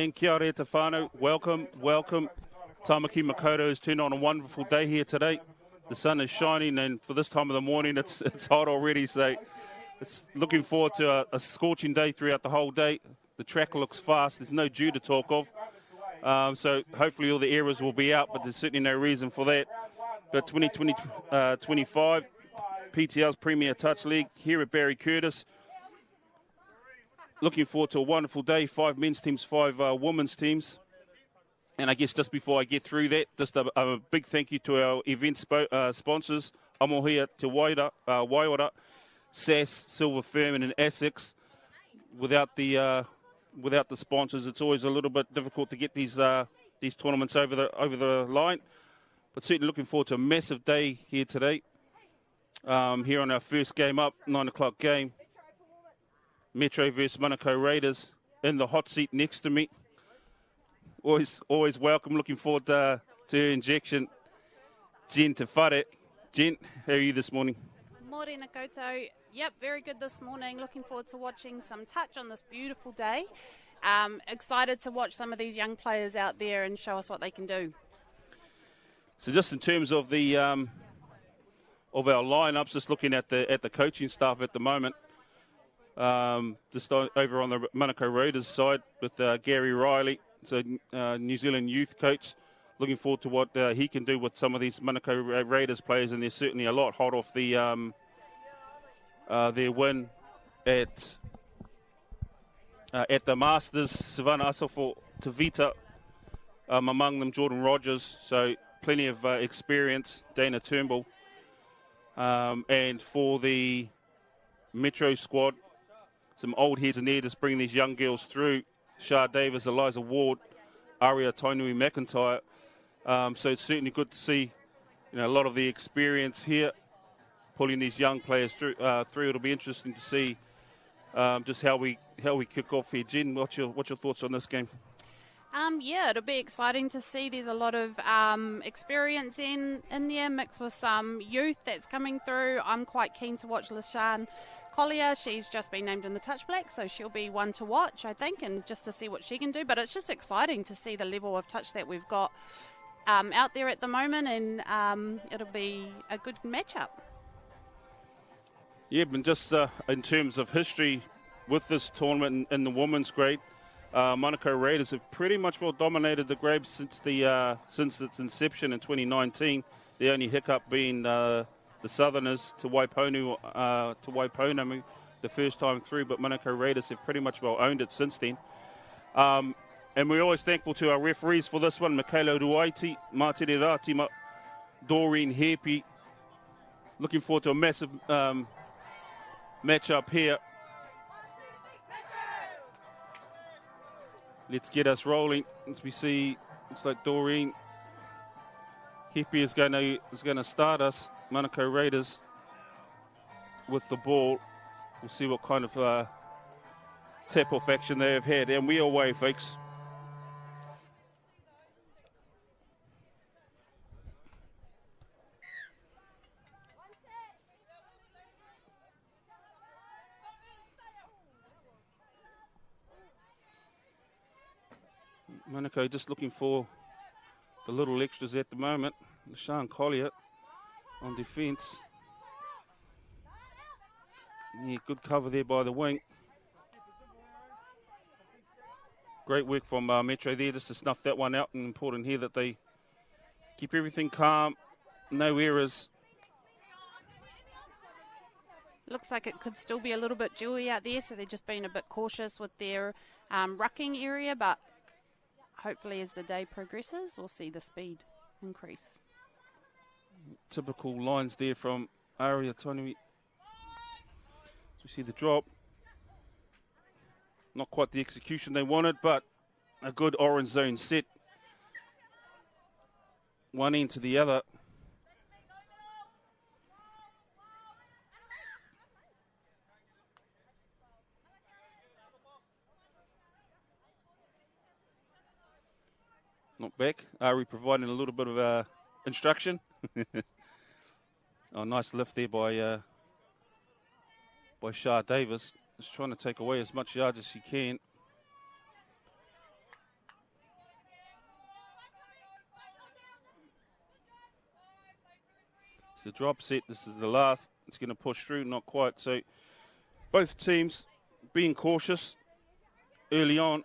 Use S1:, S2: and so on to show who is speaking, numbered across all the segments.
S1: And kia ora te whānau, welcome, welcome. Tamaki Makaurau has turned on a wonderful day here today. The sun is shining, and for this time of the morning, it's hot already, so it's looking forward to a scorching day throughout the whole day. The track looks fast, there's no dew to talk of, so hopefully all the errors will be out, but there's certainly no reason for that. But 2025 PTL's Premier Touch League here at Barry Curtis. Looking forward to a wonderful day, 5 men's teams, 5 women's teams. And I guess just before I get through that, just a big thank you to our event sponsors, Amohia Te Waiora, SAS, Silver Firm and Essex. Without the sponsors, it's always a little bit difficult to get these tournaments over the line. But certainly looking forward to a massive day here today. Here on our first game up, 9 o'clock game. Metro versus Manukau Raiders in the hot seat next to me. Always welcome. Looking forward to her injection. Jen Te Whare. Jen, how are you this morning?
S2: Morena koutou. Yep, very good this morning. Looking forward to watching some touch on this beautiful day. Excited to watch some of these young players out there and show us what they can do.
S1: So just in terms of the of our lineups, just looking at the coaching staff at the moment. Just over on the Manukau Raiders side with Gary Riley, so New Zealand youth coach. Looking forward to what he can do with some of these Manukau Raiders players, and they're certainly a lot hot off their win at the Masters. Savannah Asafo Tavita, among them Jordan Rogers, so plenty of experience. Dana Turnbull, and for the Metro squad, some old heads in there just bringing these young girls through. Shah Davis, Eliza Ward, Aria Tainui McIntyre. So it's certainly good to see, a lot of the experience here, pulling these young players through. It'll be interesting to see just how we kick off here. Jen, what's your thoughts on this game?
S2: Yeah, it'll be exciting to see. There's a lot of experience in there, mixed with some youth that's coming through. I'm quite keen to watch Lashawn Collier. She's just been named in the Touch Black, so she'll be one to watch, I think, and just to see what she can do. But it's just exciting to see the level of touch that we've got out there at the moment, and it'll be a good matchup.
S1: Yeah, but just in terms of history with this tournament in the women's grade, Manukau Raiders have pretty much well dominated the grade since its inception in 2019. The only hiccup being the Southerners to Waiponamu the first time through, but Manukau Raiders have pretty much well owned it since then. And we're always thankful to our referees for this one, Michaela Ruaiti, Martini Ratima, Doreen Hepi. Looking forward to a massive matchup here. Let's get us rolling. As we see, looks like Doreen Hepi is going to start us. Manukau Raiders with the ball. We'll see what kind of tap-off action they have had. And we are away, folks. Manukau just looking for the little extras at the moment. Lashawn Collier on defence. Yeah, good cover there by the wing. Great work from Metro there just to snuff that one out. And important here that they keep everything calm, no errors.
S2: Looks like it could still be a little bit dewy out there, so they're just being a bit cautious with their rucking area, but hopefully as the day progresses, we'll see the speed increase.
S1: Typical lines there from Aria Tainui. We see the drop. Not quite the execution they wanted, but a good orange zone set. One end to the other. Not back. Ari providing a little bit of instruction. Oh, nice lift there by Shah Davis. Just trying to take away as much yard as she can. It's the drop set. This is the last. It's going to push through, not quite. So both teams being cautious early on.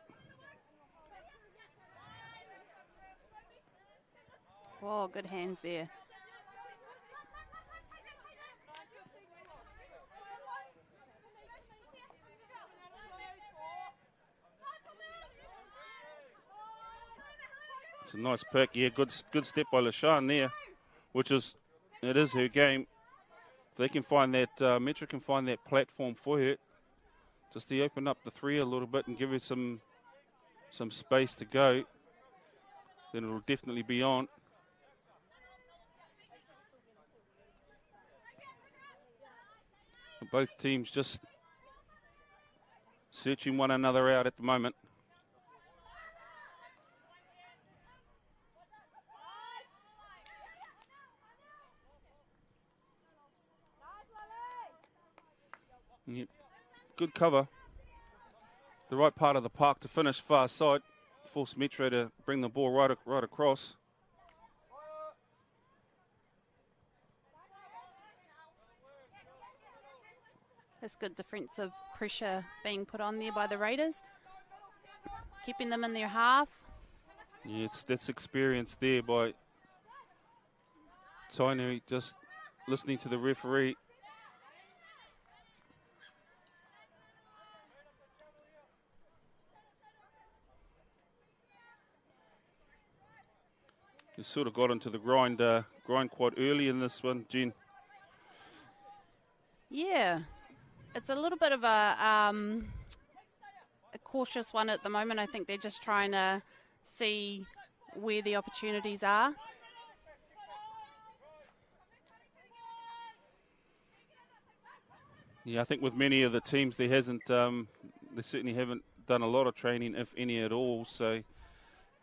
S2: Oh, good hands there.
S1: It's a nice pick. Yeah, good step by LaShawn there, which is, it is her game. If they can find that, Metro can find that platform for her, just to open up the three a little bit and give her some space to go, then it'll definitely be on. Both teams just searching one another out at the moment. Yep. Good cover. The right part of the park to finish, far side. Force Metro to bring the ball right across.
S2: That's good defensive pressure being put on there by the Raiders. Keeping them in their half.
S1: Yeah, that's experience there by Tainui, just listening to the referee. He sort of got into the grind quite early in this one, Jen.
S2: Yeah, it's a little bit of a cautious one at the moment. I think they're just trying to see where the opportunities are.
S1: Yeah, I think with many of the teams, there hasn't, they certainly haven't done a lot of training, if any at all. So,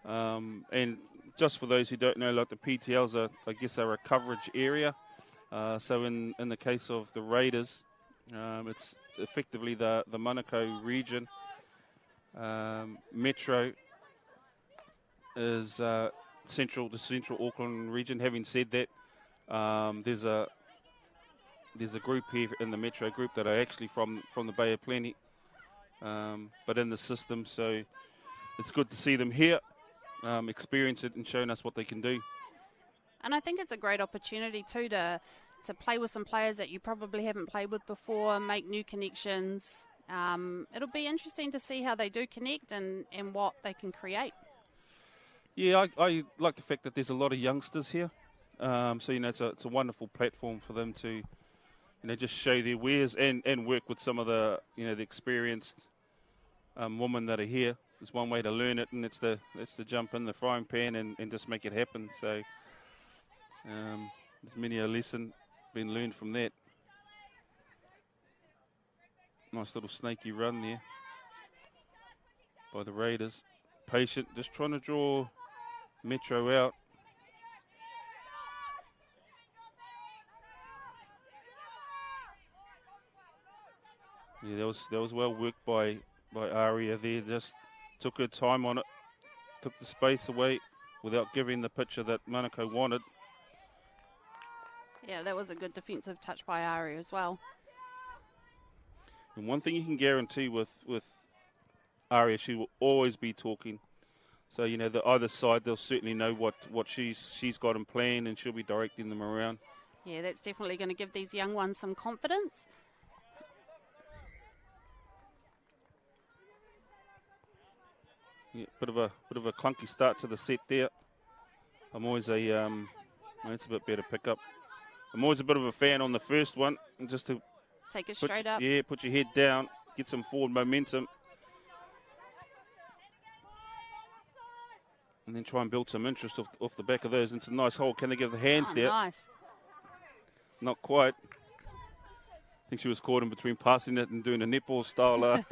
S1: and just for those who don't know, like the PTLs are, I guess, are a coverage area. So in the case of the Raiders, it's effectively the Manukau region. Metro is the central Auckland region. Having said that, there's a group here in the Metro group that are actually from the Bay of Plenty, but in the system. So it's good to see them here, experience it and showing us what they can do.
S2: And I think it's a great opportunity too to play with some players that you probably haven't played with before, make new connections. It'll be interesting to see how they do connect and what they can create.
S1: Yeah, I like the fact that there's a lot of youngsters here. So, it's a wonderful platform for them to, just show their wares and work with some of the, the experienced women that are here. There's one way to learn it, and it's to jump in the frying pan and just make it happen. So there's many a lesson been learned from that. Nice little snaky run there by the Raiders. Patient, just trying to draw Metro out. Yeah, that was well worked by Aria there. Just took her time on it, took the space away without giving the picture that Manukau wanted.
S2: Yeah, that was a good defensive touch by Aria as well.
S1: And one thing you can guarantee with Aria, she will always be talking. So, the other side, they'll certainly know what she's got in plan, and she'll be directing them around.
S2: Yeah, that's definitely going to give these young ones some confidence.
S1: Yeah, bit of a clunky start to the set there. I'm always it's a bit better pick up. I'm always a bit of a fan on the first one, and just to
S2: take it straight up.
S1: Yeah, put your head down, get some forward momentum, and then try and build some interest off the back of those. It's a nice hole. Can they give the hands there?
S2: Nice.
S1: Not quite. I think she was caught in between passing it and doing a netball style.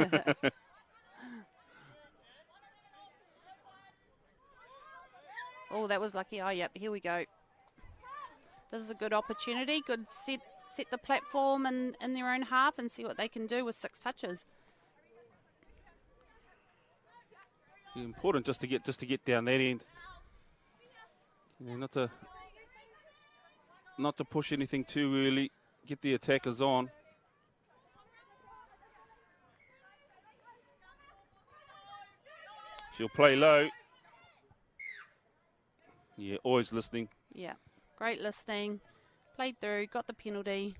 S2: Oh, that was lucky. Oh, yep, here we go. This is a good opportunity. Good set the platform in their own half and see what they can do with 6 touches.
S1: Yeah, important just to get down that end. Yeah, not to not to push anything too early. Get the attackers on. She'll play low. Yeah, always listening.
S2: Yeah, great listening. Played through, got the penalty.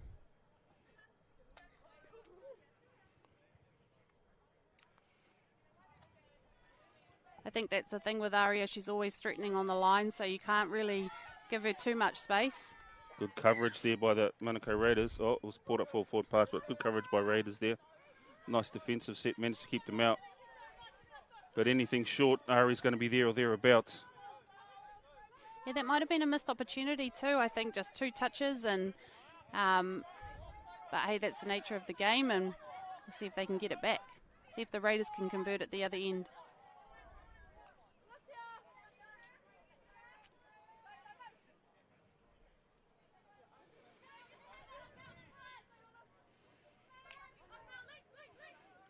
S2: I think that's the thing with Aria. She's always threatening on the line, so you can't really give her too much space.
S1: Good coverage there by the Manukau Raiders. Oh, it was brought up for a forward pass, but good coverage by Raiders there. Nice defensive set, managed to keep them out. But anything short, Ari's going to be there or thereabouts.
S2: Yeah, that might have been a missed opportunity too. I think just 2 touches, and but hey, that's the nature of the game, and we'll see if they can get it back. See if the Raiders can convert at the other end.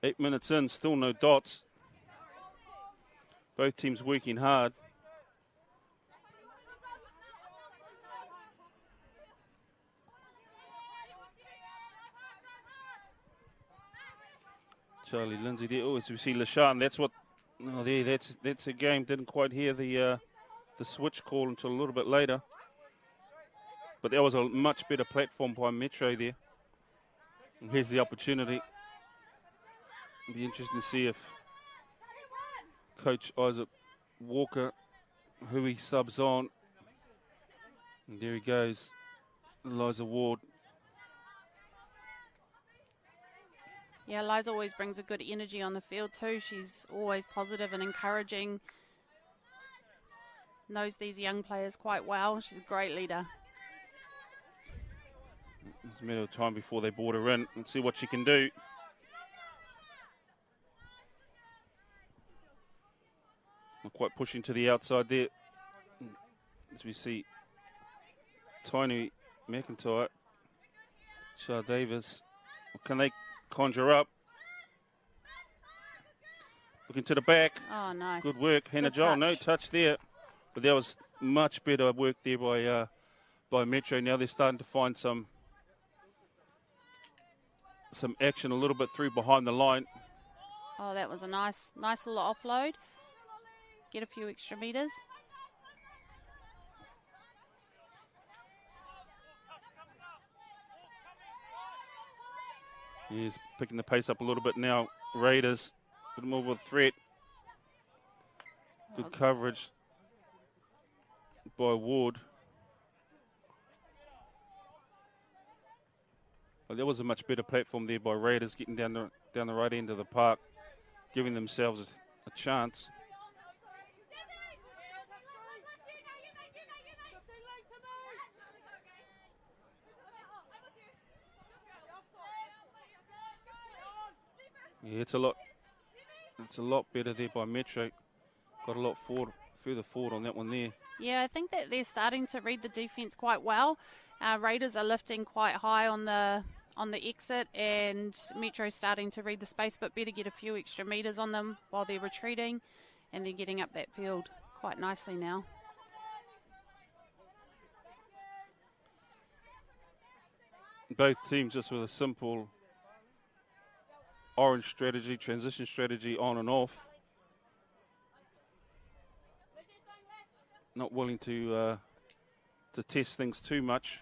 S1: Eight minutes in, still no dots. Both teams working hard. Charlie Lindsay there. Oh, as we see LaShawn, that's what. Oh, there, that's a game. Didn't quite hear the switch call until a little bit later. But that was a much better platform by Metro there. And here's the opportunity. It'll be interesting to see if Coach Isaac Walker, who he subs on. And there he goes, Eliza Ward.
S2: Yeah, Liza always brings a good energy on the field too. She's always positive and encouraging. Knows these young players quite well. She's a great leader.
S1: It's a matter of time before they board her in and see what she can do. Not quite pushing to the outside there. As we see Tiny McIntyre, Shah Davis. Can they conjure up? Looking to the back.
S2: Oh, nice.
S1: Good work. Hannah Joel, no touch there. But that was much better work there by Metro. Now they're starting to find some action a little bit through behind the line.
S2: Oh, that was a nice little offload. Get a few extra metres.
S1: He's picking the pace up a little bit now. Raiders, good move with threat. Good coverage by Ward. Well, there was a much better platform there by Raiders, getting down the right end of the park, giving themselves a chance. Yeah, it's a lot better there by Metro. Got a lot further forward on that one there.
S2: Yeah, I think that they're starting to read the defence quite well. Raiders are lifting quite high on the exit, and Metro's starting to read the space, but better get a few extra metres on them while they're retreating, and they're getting up that field quite nicely now.
S1: Both teams just with a simple orange strategy, transition strategy on and off. Not willing to test things too much.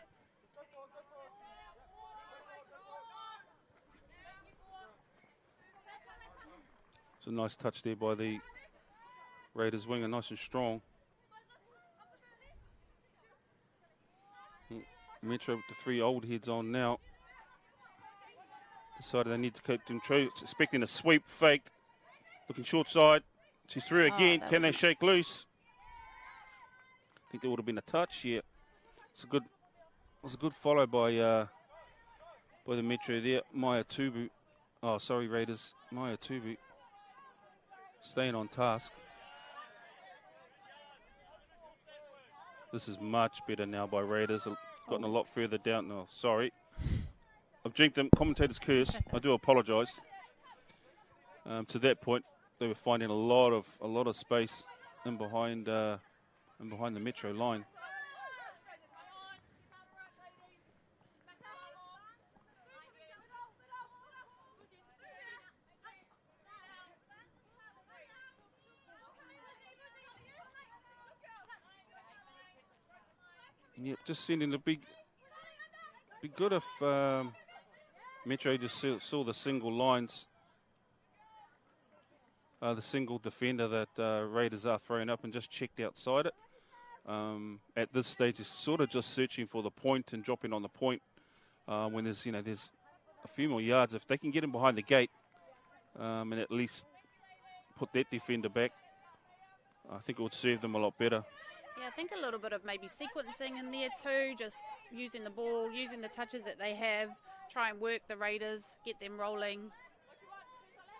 S1: It's a nice touch there by the Raiders winger, nice and strong. Metro with the 3 old heads on now. Decided they need to keep control. Expecting a sweep, fake. Looking short side. She's through again. Can they shake loose? I think there would have been a touch. Yeah, it was a good follow by the Metro there. Maya Tubu. Oh, sorry, Raiders. Maya Tubu staying on task. This is much better now by Raiders. Gotten a lot further down. No, sorry. I've jinked them. Commentator's curse. I do apologise. To that point, they were finding a lot of space in behind the Metro line. Yeah, just sending a be good if Metro just saw the single lines, the single defender that Raiders are throwing up and just checked outside it. At this stage, is sort of just searching for the point and dropping on the point when there's a few more yards. If they can get him behind the gate and at least put that defender back, I think it would serve them a lot better.
S2: Yeah, I think a little bit of maybe sequencing in there too, just using the ball, using the touches that they have, try and work the Raiders, get them rolling,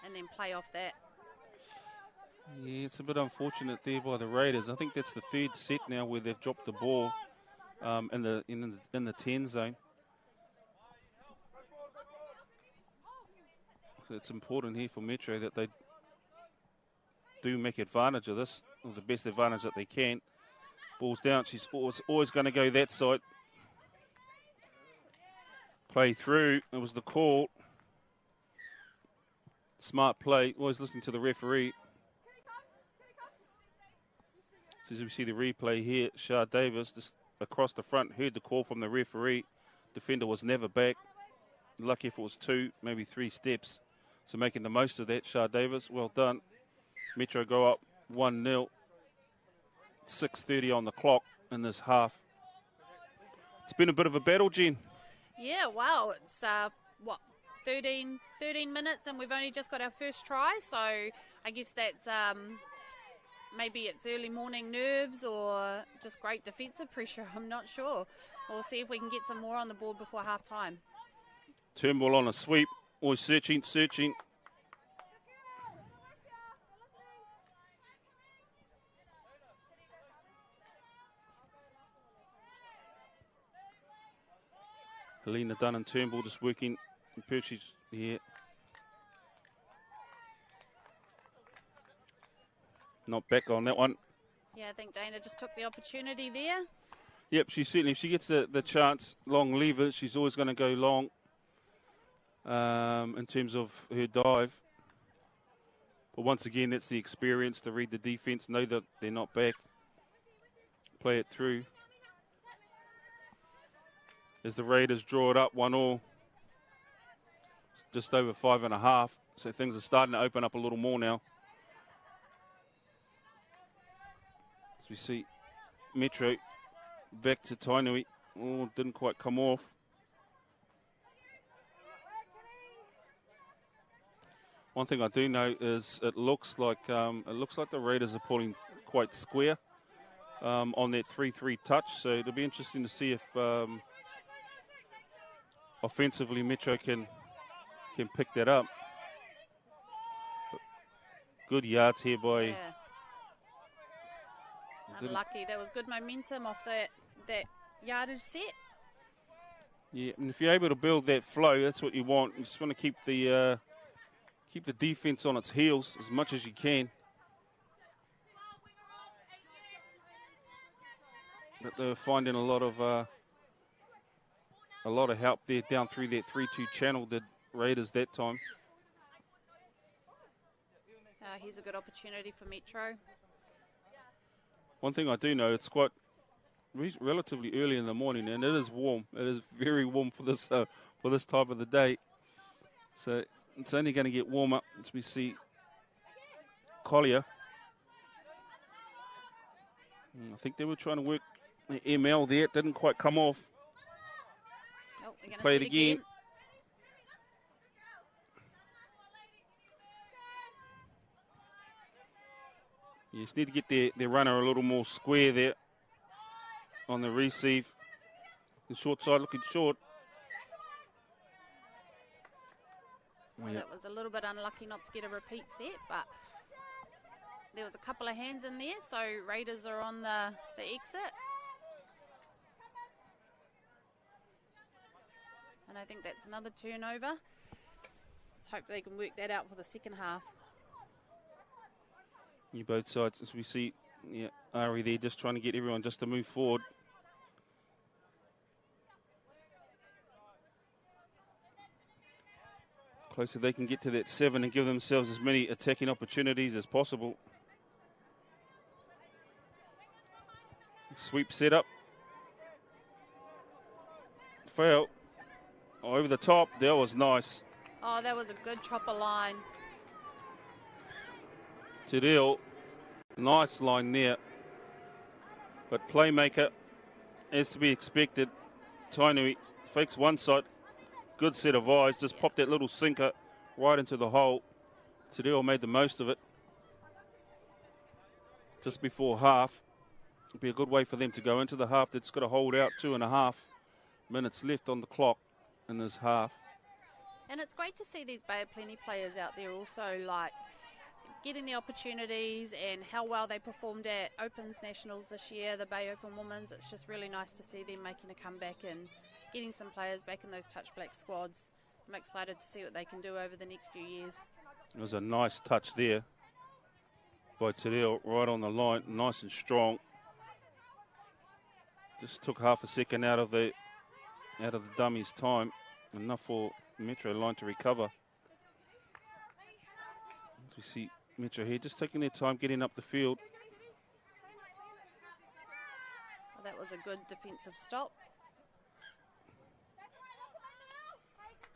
S2: and then play off that.
S1: Yeah, it's a bit unfortunate there by the Raiders. I think that's the third set now where they've dropped the ball in the 10 zone. So it's important here for Metro that they do make advantage of this, or the best advantage that they can. Ball's down. She's always going to go that side. Play through. It was the call. Smart play. Always listen to the referee. So as we see the replay here, Shah Davis just across the front heard the call from the referee. Defender was never back. Lucky if it was 2, maybe 3 steps. So making the most of that, Shah Davis. Well done. Metro go up 1-0. 6:30 on the clock in this half. It's been a bit of a battle, Jen.
S2: Yeah, wow. It's, 13 minutes and we've only just got our first try. So I guess that's maybe it's early morning nerves or just great defensive pressure. I'm not sure. We'll see if we can get some more on the board before half-time.
S1: Turnbull on a sweep. Always searching. Helena Dunn and Turnbull just working. Percy's here. Not back on that one.
S2: Yeah, I think Dana just took the opportunity there.
S1: Yep, she certainly, if she gets the chance, long levers, she's always going to go long in terms of her dive. But once again, that's the experience to read the defence, know that they're not back, play it through. As the Raiders draw it up 1-1, just over 5.5. So things are starting to open up a little more now. As we see Metro back to Tainui. Oh, didn't quite come off. One thing I do know is it looks like the Raiders are pulling quite square on that 3-3 touch. So it'll be interesting to see if offensively Metro can pick that up. But good yards here by.
S2: Yeah. Unlucky. That was good momentum off that yardage set.
S1: Yeah, and if you're able to build that flow, that's what you want. You just want to keep the defense on its heels as much as you can. But they're finding a lot of help there down through that 3-2 channel, the Raiders that time.
S2: Here's a good opportunity for Metro.
S1: One thing I do know, it's quite relatively early in the morning, and it is warm. It is very warm for this time of the day. So it's only going to get warmer as we see Collier. I think they were trying to work the ML there. It didn't quite come off.
S2: Oh, we're
S1: Play it again. You just need to get their runner a little more square there on the receive. The short side looking short.
S2: Well, that was a little bit unlucky not to get a repeat set, but there was a couple of hands in there, so Raiders are on the exit. And I think that's another turnover. Let's hope they can work that out for the second half.
S1: Both sides, as we see, Ari there just trying to get everyone just to move forward. Closer they can get to that 7 and give themselves as many attacking opportunities as possible. Sweep set up. foul. Over the top. That was nice.
S2: Oh, that was a good chopper line.
S1: Te Reo, nice line there. But playmaker, as to be expected. Tainui fakes one side. Good set of eyes. Just popped that little sinker right into the hole. Te Reo made the most of it. Just before half. It'll be a good way for them to go into the half. That's got to hold out 2.5 minutes left on the clock in this half.
S2: And it's great to see these Bay of Plenty players out there also, like, getting the opportunities and how well they performed at Opens Nationals this year, the Bay Open Women's. It's just really nice to see them making a comeback and getting some players back in those touch black squads. I'm excited to see what they can do over the next few years.
S1: It was a nice touch there by Te Reo, right on the line, nice and strong. Just took half a second out of the dummy's time, enough for Metro line to recover. As we see Metro here just taking their time getting up the field.
S2: Well, that was a good defensive stop.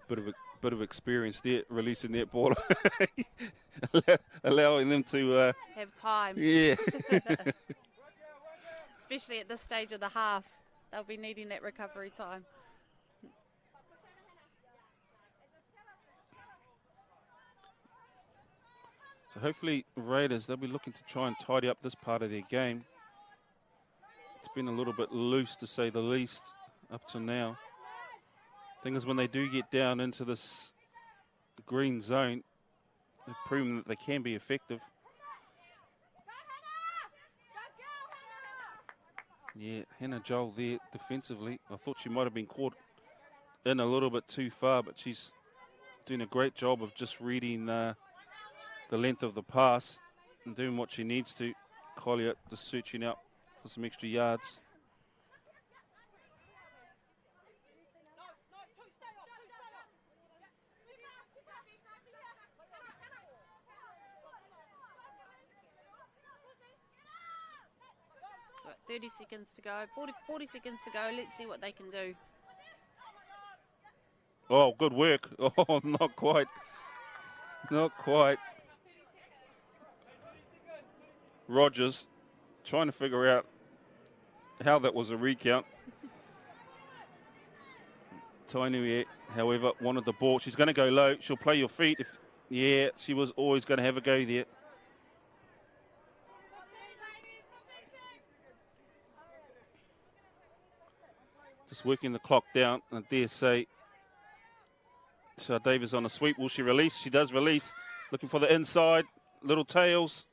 S1: Bit of experience there, releasing that ball, allowing them to
S2: have time.
S1: Yeah.
S2: Especially at this stage of the half, they'll be needing that recovery time.
S1: So hopefully Raiders, they'll be looking to try and tidy up this part of their game. It's been a little bit loose, to say the least, up to now. Thing is, when they do get down into this green zone, they've proven that they can be effective. Yeah, Hannah Joel there defensively. I thought she might have been caught in a little bit too far, but she's doing a great job of just reading the length of the pass and doing what she needs to. Collier just searching out for some extra yards.
S2: Got 30 seconds to go, 40 seconds to go. Let's see what they can do.
S1: Oh, good work. Oh, not quite. Not quite. Rogers trying to figure out how that was a recount. Tainui, however, wanted the ball. She's going to go low. She'll play your feet. Yeah, she was always going to have a go there. Just working the clock down. I dare say Shah Davis on a sweep. Will she release? She does release. Looking for the inside. Little tails.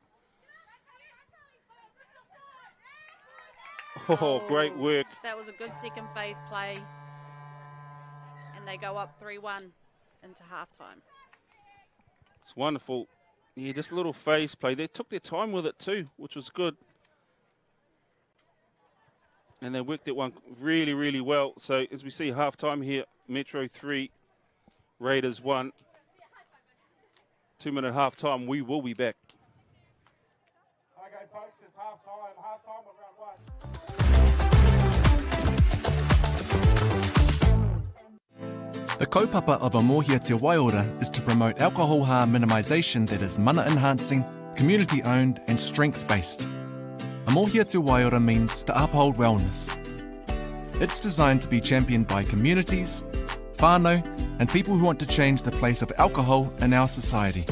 S1: Oh, great work.
S2: That was a good second phase play. And they go up 3-1 into halftime.
S1: It's wonderful. Yeah, just a little phase play. They took their time with it too, which was good. And they worked that one really, really well. So as we see halftime here, Metro 3, Raiders 1. 2-minute halftime. We will be back.
S3: Okay, folks, it's halftime. Halftime of round 1.
S4: The kaupapa of a Mohia Te Waiora is to promote alcohol harm minimisation that is mana enhancing, community owned and strength based. A Mohia Te Waiora means to uphold wellness. It's designed to be championed by communities, whānau and people who want to change the place of alcohol in our society.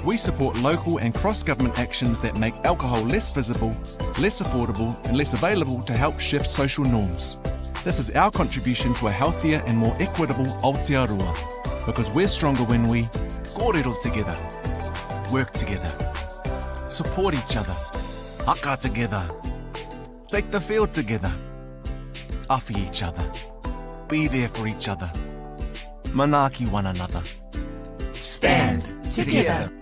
S4: We support local and cross-government actions that make alcohol less visible, less affordable and less available to help shift social norms. This is our contribution to a healthier and more equitable Aotearoa, because we're stronger when we kōrero together, work together, support each other, haka together, take the field together, awhi each other, be there for each other, manaaki one another, stand together.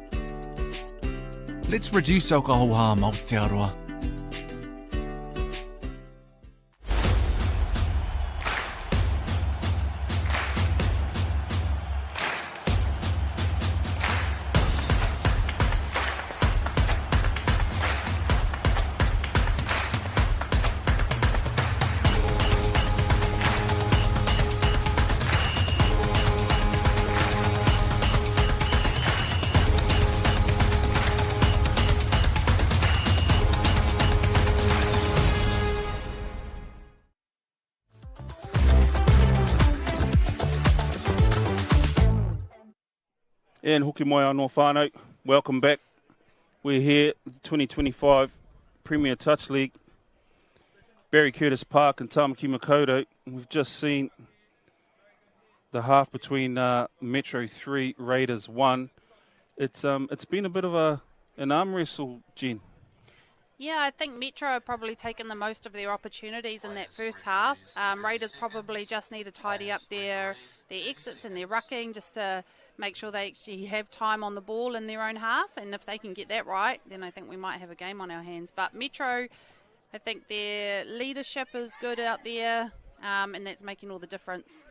S4: Let's reduce alcohol harm, Aotearoa.
S1: And hoki mai anō whānau, welcome back. We're here, the 2025 Premier Touch League, Barry Curtis Park and Tamaki Makaurau. We've just seen the half between Metro 3, Raiders 1. It's been a bit of an arm wrestle, Jen.
S2: Yeah, I think Metro have probably taken the most of their opportunities in that first half. Raiders probably just need to tidy up their exits and their rucking just to make sure they actually have time on the ball in their own half. And if they can get that right, then I think we might have a game on our hands. But Metro, I think their leadership is good out there, and that's making all the difference.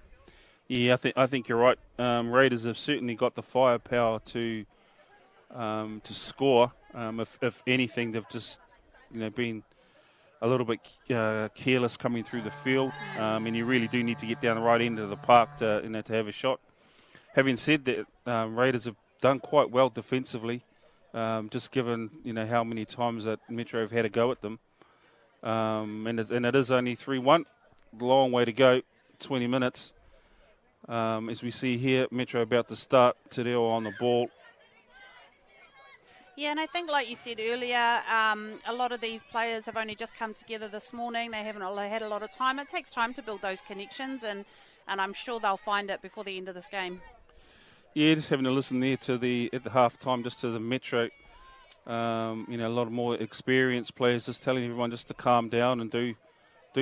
S1: Yeah, I think you're right. Raiders have certainly got the firepower to score. If anything, they've just been a little bit careless coming through the field, and you really do need to get down the right end of the park to have a shot. Having said that, Raiders have done quite well defensively, just given how many times that Metro have had a go at them, and it is only 3-1, long way to go, 20 minutes. As we see here, Metro about to start, Te Reo on the ball.
S2: Yeah, and I think, like you said earlier, a lot of these players have only just come together this morning. They haven't had a lot of time. It takes time to build those connections, and I'm sure they'll find it before the end of this game.
S1: Yeah, just having a listen there at the half time, just to the Metro. A lot of more experienced players just telling everyone just to calm down and do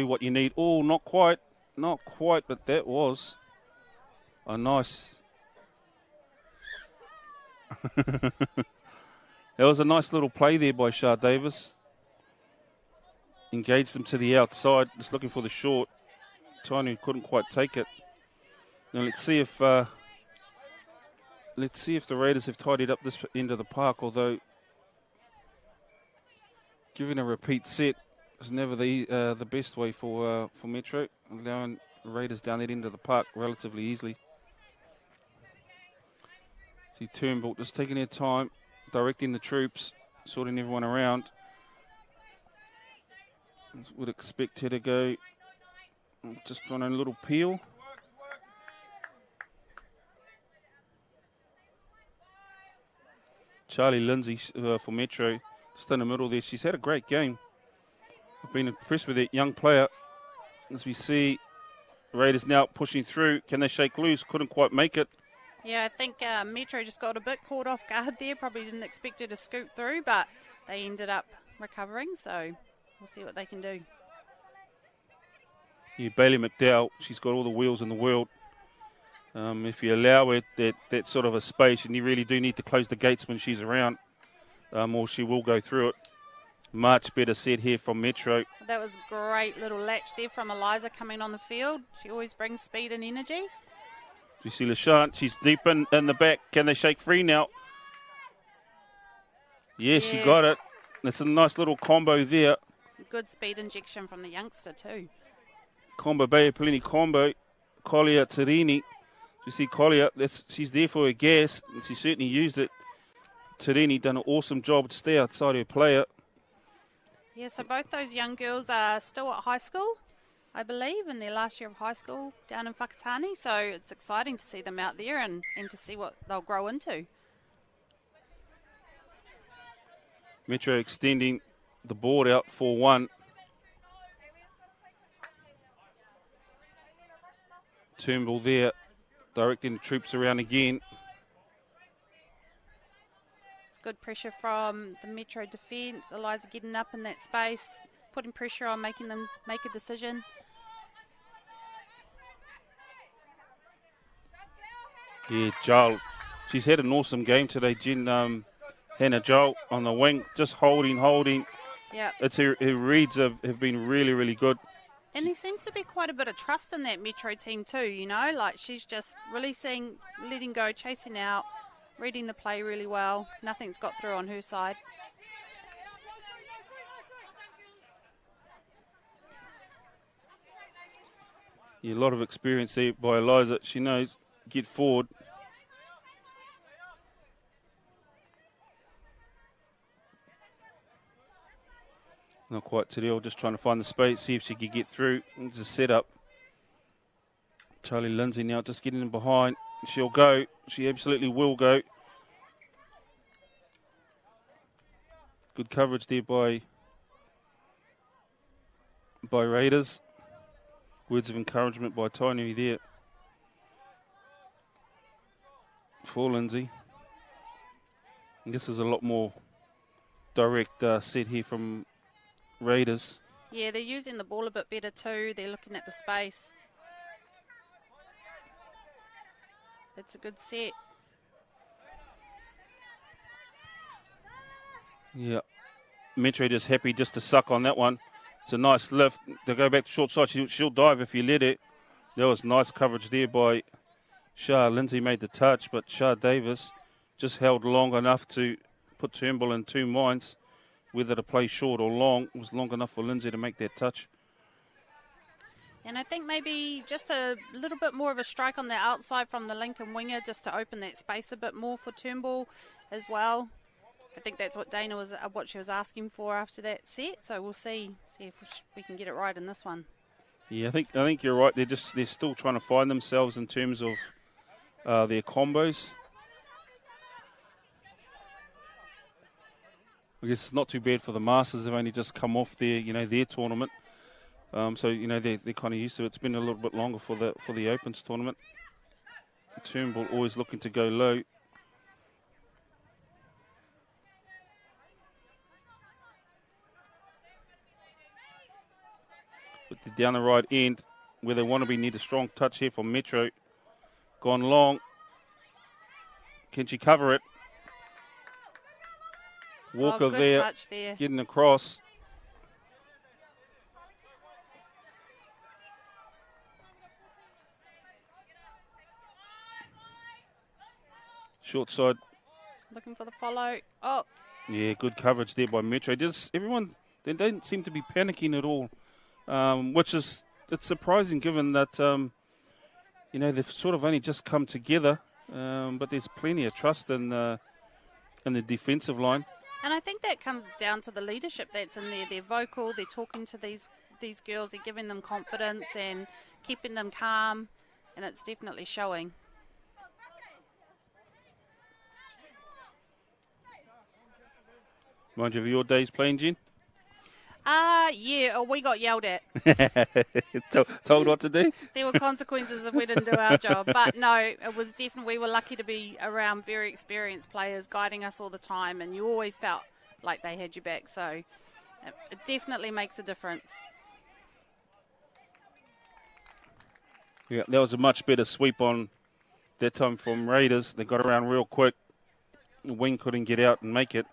S1: what you need. Oh, not quite, but that was a nice. That was a nice little play there by Shah Davis. Engaged them to the outside, just looking for the short. Tainu couldn't quite take it. Now let's see if the Raiders have tidied up this end of the park. Although giving a repeat set is never the best way for Metro, allowing the Raiders down that end of the park relatively easily. See Turnbull just taking their time, directing the troops, sorting everyone around. Would expect her to go just on a little peel. Charlie Lindsay for Metro, just in the middle there. She's had a great game. I've been impressed with that young player. As we see, Raiders now pushing through. Can they shake loose? Couldn't quite make it.
S2: Yeah, I think Metro just got a bit caught off guard there. Probably didn't expect her to scoop through, but they ended up recovering, so we'll see what they can do.
S1: Yeah, Bailey McDowell, she's got all the wheels in the world. If you allow her that sort of a space, and you really do need to close the gates when she's around, or she will go through it. Much better set here from Metro.
S2: That was a great little latch there from Eliza coming on the field. She always brings speed and energy.
S1: You see LaShant, she's deep in the back. Can they shake free now? Yes, she got it. It's a nice little combo there.
S2: Good speed injection from the youngster too.
S1: Combo, Bae Pelini combo. Collier Tarini. You see Collier, she's there for her gas, and she certainly used it. Tarini done an awesome job to stay outside her player.
S2: Yeah, so both those young girls are still at high school, I believe, in their last year of high school down in Whakatane. So it's exciting to see them out there and to see what they'll grow into.
S1: Metro extending the board out 4-1. Turnbull there, directing the troops around again.
S2: It's good pressure from the Metro defence. Eliza getting up in that space, putting pressure on, making them make a decision.
S1: Yeah, Joel, she's had an awesome game today, Jen. Hannah Joel on the wing, just holding.
S2: Yeah.
S1: It's her reads have been really, really good.
S2: And there seems to be quite a bit of trust in that Metro team too, like she's just releasing, letting go, chasing out, reading the play really well. Nothing's got through on her side.
S1: Yeah, a lot of experience there by Eliza. She knows get forward. Not quite Te Reo, just trying to find the space, see if she could get through. It's a setup. Charlie Lindsay now just getting in behind. She'll go. She absolutely will go. Good coverage there by Raiders. Words of encouragement by Tainui there for Lindsay. And this is a lot more direct set here from Raiders.
S2: Yeah, they're using the ball a bit better too. They're looking at the space. That's a good set.
S1: Yeah. Metro just happy just to suck on that one. It's a nice lift. They'll go back to short side. She'll dive if you let it. That was nice coverage there by Shah. Lindsay made the touch, but Shah Davis just held long enough to put Turnbull in two minds. Whether to play short or long, it was long enough for Lindsay to make that touch.
S2: And I think maybe just a little bit more of a strike on the outside from the Lincoln winger just to open that space a bit more for Turnbull as well. I think that's what what she was asking for after that set. So we'll see if we can get it right in this one.
S1: Yeah, I think you're right. They're still trying to find themselves in terms of their combos. I guess it's not too bad for the Masters. They've only just come off their tournament, so they're kind of used to it. It's been a little bit longer for the Opens tournament. Turnbull always looking to go low. But they're down the right end where they want to be. Need a strong touch here from Metro. Gone long. Can she cover it? Walker
S2: good touch there.
S1: Getting across. Short side.
S2: Looking for the follow. Oh.
S1: Yeah, good coverage there by Metro. Everyone, they don't seem to be panicking at all, which is it's surprising given that they've sort of only just come together, but there's plenty of trust in the defensive line.
S2: And I think that comes down to the leadership that's in there. They're vocal, they're talking to these girls, they're giving them confidence and keeping them calm, and it's definitely showing.
S1: Mind you of your days playing, Jen?
S2: Yeah, we got yelled at.
S1: Told what to do?
S2: There were consequences if we didn't do our job. But no, it was definitely, we were lucky to be around very experienced players guiding us all the time, and you always felt like they had your back. So it definitely makes a difference.
S1: Yeah, that was a much better sweep on that time from Raiders. They got around real quick. The wing couldn't get out and make it.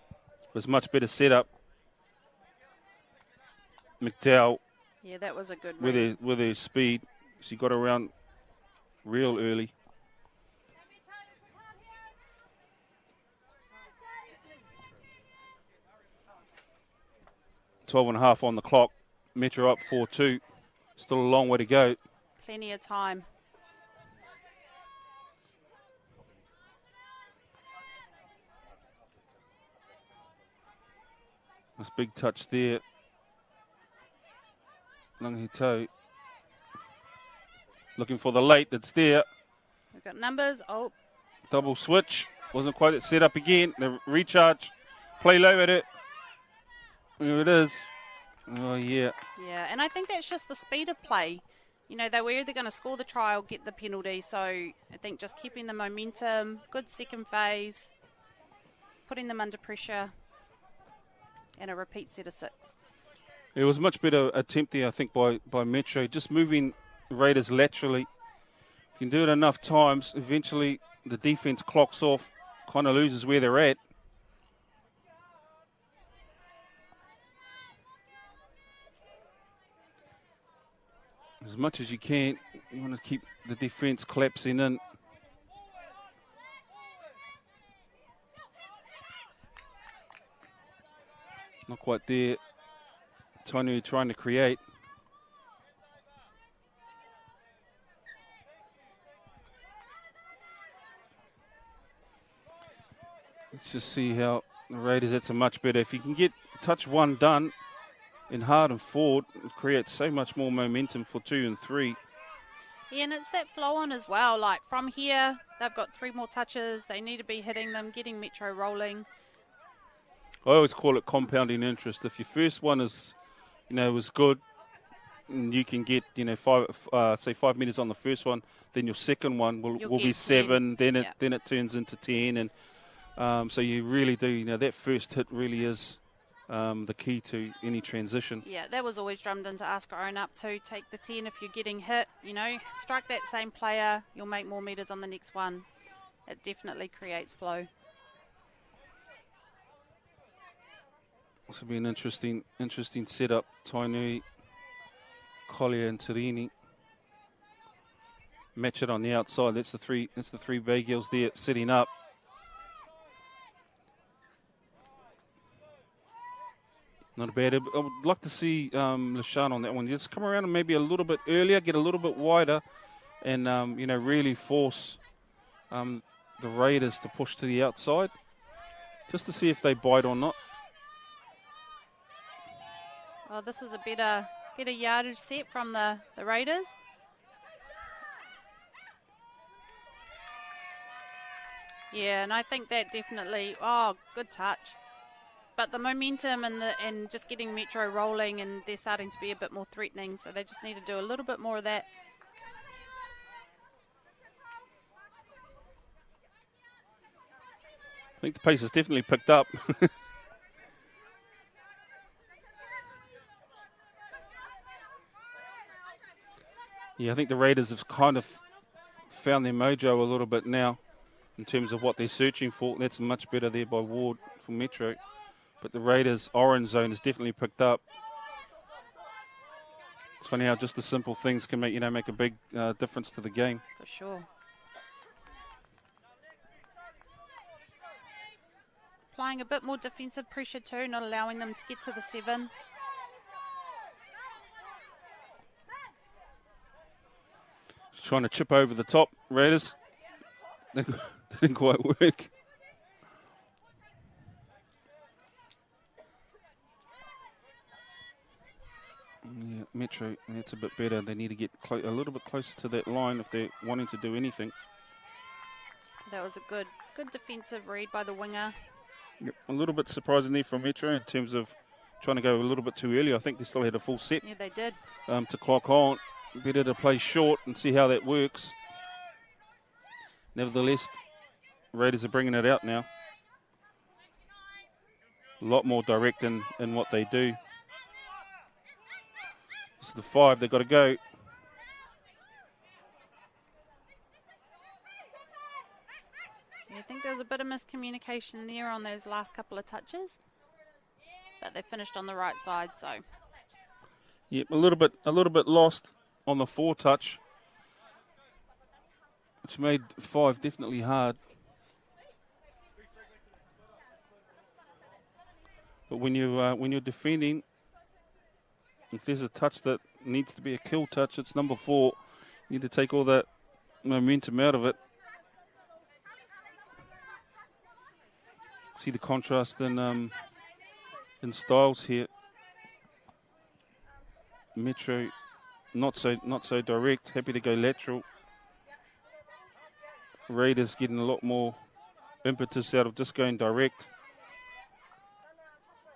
S1: It was much better setup. McDowell.
S2: Yeah, that was a good
S1: one. With her speed. She got around real early. Twelve and a half on the clock. Metro up 4-2. Still a long way to go.
S2: Plenty of time.
S1: Nice big touch there. Langhito. Looking for the late. It's there.
S2: We've got numbers. Oh.
S1: Double switch. Wasn't quite set up again. The recharge. Play low at it. There it is. Oh, yeah.
S2: Yeah, and I think that's just the speed of play. They were either going to score the try or get the penalty. So I think just keeping the momentum, good second phase, putting them under pressure, and a repeat set of 6.
S1: It was a much better attempt there, I think, by Metro. Just moving Raiders laterally. You can do it enough times. Eventually, the defense clocks off, kind of loses where they're at. As much as you can, you want to keep the defense collapsing in. Not quite there. Tony trying to create. Let's just see how the Raiders, that's a much better. If you can get touch 1 done in hard and forward, it creates so much more momentum for 2 and 3.
S2: Yeah, and it's that flow on as well. Like from here, they've got 3 more touches. They need to be hitting them, getting Metro rolling.
S1: I always call it compounding interest. If your first one is, was good, and you can get, 5 meters on the first one, then your second one will be 7. 10. Then it turns into 10, and so you really do. That first hit really is the key to any transition.
S2: Yeah, that was always drummed into us growing up too. Take the 10 if you're getting hit. Strike that same player. You'll make more meters on the next one. It definitely creates flow.
S1: This will be an interesting setup. Tainui, Collier and Tirini. Match it on the outside. That's the three Bay Girls there setting up. Not bad. I would like to see Lashan on that one. Just come around and maybe a little bit earlier, get a little bit wider, and really force the Raiders to push to the outside, just to see if they bite or not.
S2: Well, this is a better yardage set from the Raiders. Yeah, and I think that definitely. Oh, good touch. But the momentum and just getting Metro rolling, and they're starting to be a bit more threatening, so they just need to do a little bit more of that.
S1: I think the pace has definitely picked up. Yeah, I think the Raiders have kind of found their mojo a little bit now in terms of what they're searching for. That's much better there by Ward for Metro. But the Raiders' orange zone has definitely picked up. It's funny how just the simple things can make a big difference to the game.
S2: For sure. Applying a bit more defensive pressure too, not allowing them to get to the 7.
S1: Trying to chip over the top, Raiders. Didn't quite work. Yeah, Metro, it's a bit better. They need to get a little bit closer to that line if they're wanting to do anything.
S2: That was a good defensive read by the winger.
S1: Yep, a little bit surprising there from Metro in terms of trying to go a little bit too early. I think they still had a full set.
S2: Yeah, they did.
S1: To clock on. Better to play short and see how that works. Nevertheless, Raiders are bringing it out now. A lot more direct in what they do. This is the 5. They've got to go.
S2: Yeah, I think there was a bit of miscommunication there on those last couple of touches. But they finished on the right side, so.
S1: Yep, a little bit lost on the 4 touch, which made 5 definitely hard. But when you're defending, if there's a touch that needs to be a kill touch, it's number 4. You need to take all that momentum out of it. See the contrast in styles here. Metro, not so direct. Happy to go lateral. Raiders getting a lot more impetus out of just going direct.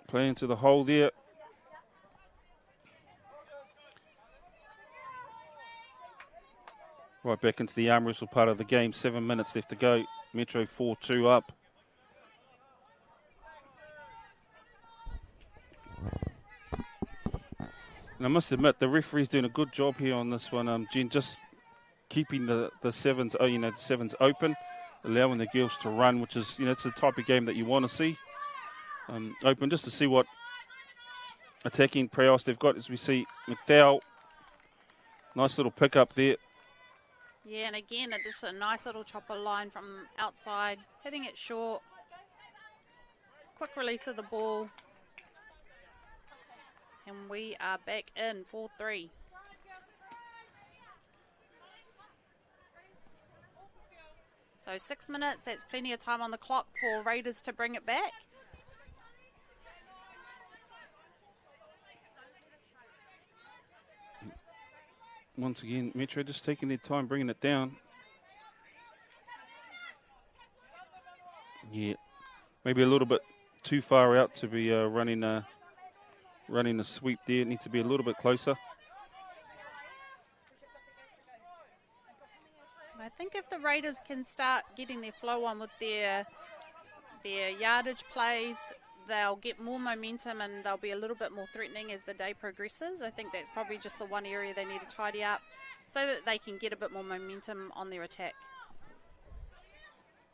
S1: Play into the hole there. Right back into the arm wrestle part of the game. 7 minutes left to go. Metro 4-2 up. And I must admit, the referee's doing a good job here on this one, Jen, just keeping the sevens, the sevens open, allowing the girls to run, which is, it's the type of game that you want to see. Open just to see what attacking prowess they've got. As we see McDowell, nice little pick up there.
S2: Yeah, and again, just a nice little chopper line from outside, hitting it short. Quick release of the ball. And we are back in 4-3. So 6 minutes, that's plenty of time on the clock for Raiders to bring it back.
S1: Once again, Metro just taking their time bringing it down. Yeah, maybe a little bit too far out to be running a sweep there. It needs to be a little bit closer.
S2: I think if the Raiders can start getting their flow on with their yardage plays, they'll get more momentum and they'll be a little bit more threatening as the day progresses. I think that's probably just the one area they need to tidy up so that they can get a bit more momentum on their attack.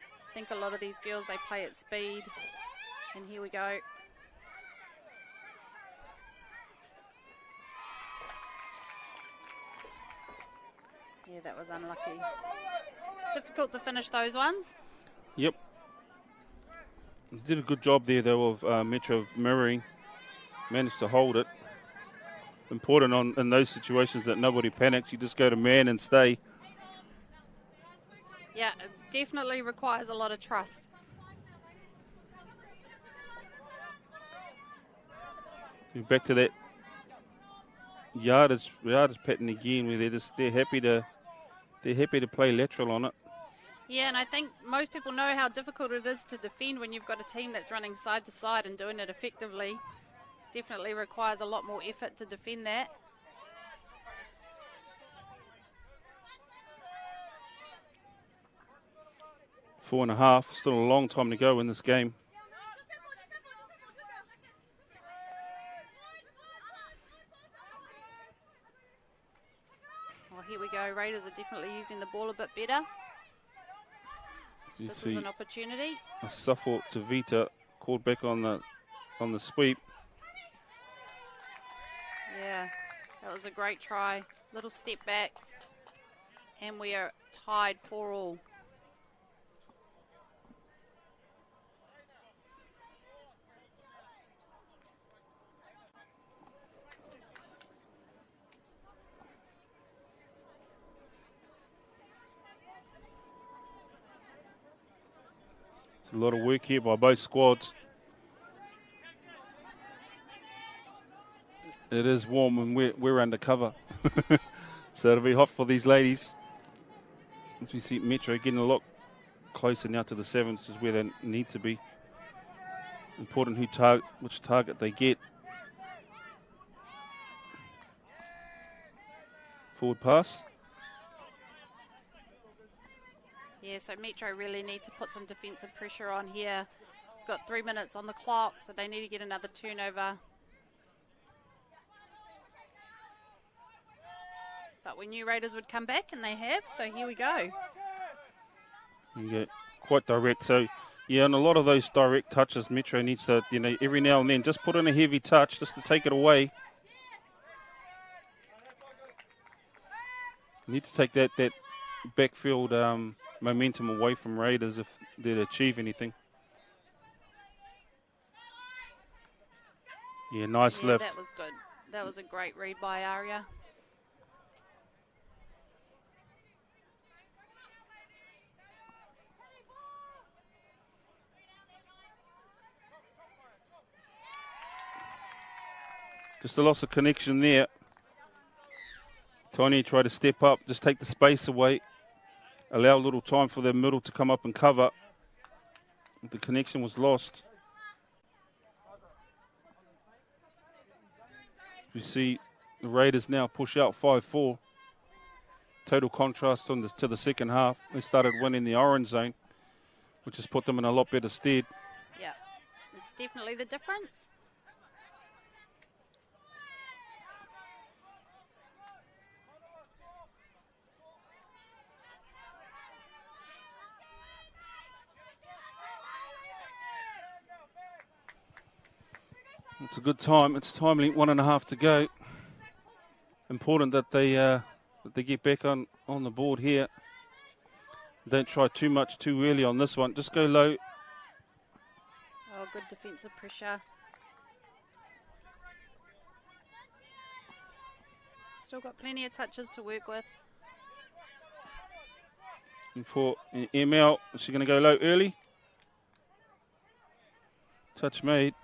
S2: I think a lot of these girls, they play at speed. And here we go. Yeah, that was unlucky. Difficult to finish those ones.
S1: Yep. Did a good job there, though, of Metro mirroring. Managed to hold it. Important in those situations that nobody panics. You just go to man and stay.
S2: Yeah, it definitely requires a lot of trust.
S1: Back to that yardage pattern again, where they're happy to play lateral on it.
S2: Yeah, and I think most people know how difficult it is to defend when you've got a team that's running side to side and doing it effectively. Definitely requires a lot more effort to defend that.
S1: Four and a half, still a long time to go in this game.
S2: Well, here we go. Raiders are definitely using the ball a bit better. This is an opportunity.
S1: A Suffolk to Vita, called back on the sweep.
S2: Yeah, that was a great try. Little step back, and we are tied 4-4.
S1: It's a lot of work here by both squads. It is warm and we're under cover. So it'll be hot for these ladies. As we see Metro getting a lot closer now to the sevens, which is where they need to be. Important which target they get. Forward pass.
S2: Yeah, so Metro really need to put some defensive pressure on here. We've got 3 minutes on the clock, so they need to get another turnover. But we knew Raiders would come back, and they have, so here we go.
S1: You get quite direct. So, yeah, on a lot of those direct touches, Metro needs to, every now and then just put in a heavy touch just to take it away. Need to take that backfield momentum away from Raiders if they'd achieve anything. Yeah, nice lift.
S2: That was good. That was a great read by Aria.
S1: Just a loss of connection there. Tony tried to step up, just take the space away. Allow a little time for the middle to come up and cover. The connection was lost. You see the Raiders now push out 5-4. Total contrast to the second half. They started winning the orange zone, which has put them in a lot better stead.
S2: Yeah, it's definitely the difference.
S1: It's a good time. It's timely, 1.5 to go. Important that they get back on the board here. Don't try too much too early on this one. Just go low.
S2: Oh, good defensive pressure. Still got plenty of touches to work with.
S1: And for ML, is she going to go low early? Touch made.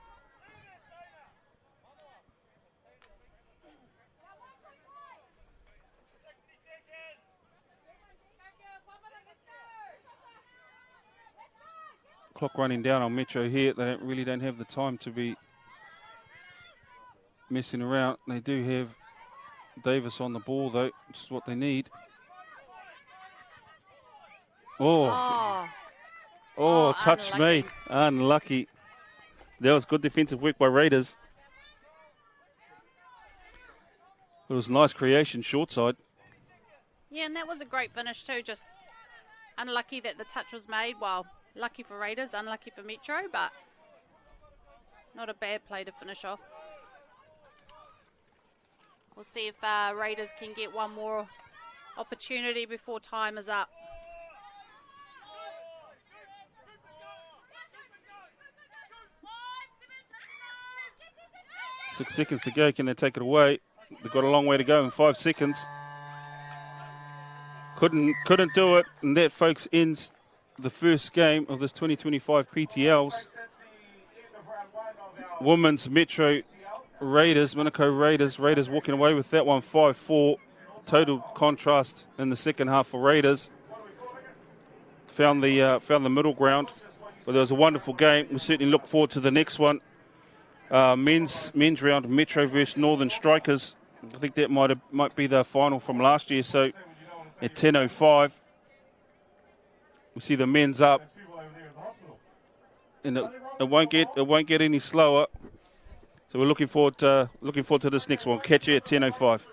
S1: Clock running down on Metro here. They really don't have the time to be messing around. They do have Davis on the ball, though, which is what they need. Touch
S2: unlucky.
S1: me. Unlucky. That was good defensive work by Raiders. It was nice creation, short side.
S2: Yeah, and that was a great finish too. Just unlucky that the touch was made. Well, lucky for Raiders, unlucky for Metro, but not a bad play to finish off. We'll see if Raiders can get one more opportunity before time is up.
S1: Six seconds to go. Can they take it away? They've got a long way to go in 5 seconds. Couldn't do it. And that, folks, ends the first game of this 2025 PTLs. Women's Metro Raiders, Manukau Raiders. Raiders walking away with that one 5-4. Total contrast in the second half for Raiders. Found the middle ground. But it was a wonderful game. We certainly look forward to the next one. Men's round, Metro versus Northern Strikers. I think that might be the final from last year. So at 10:05, we see the men's up, and it won't get any slower. So we're looking forward to this next one. Catch you at 10:05.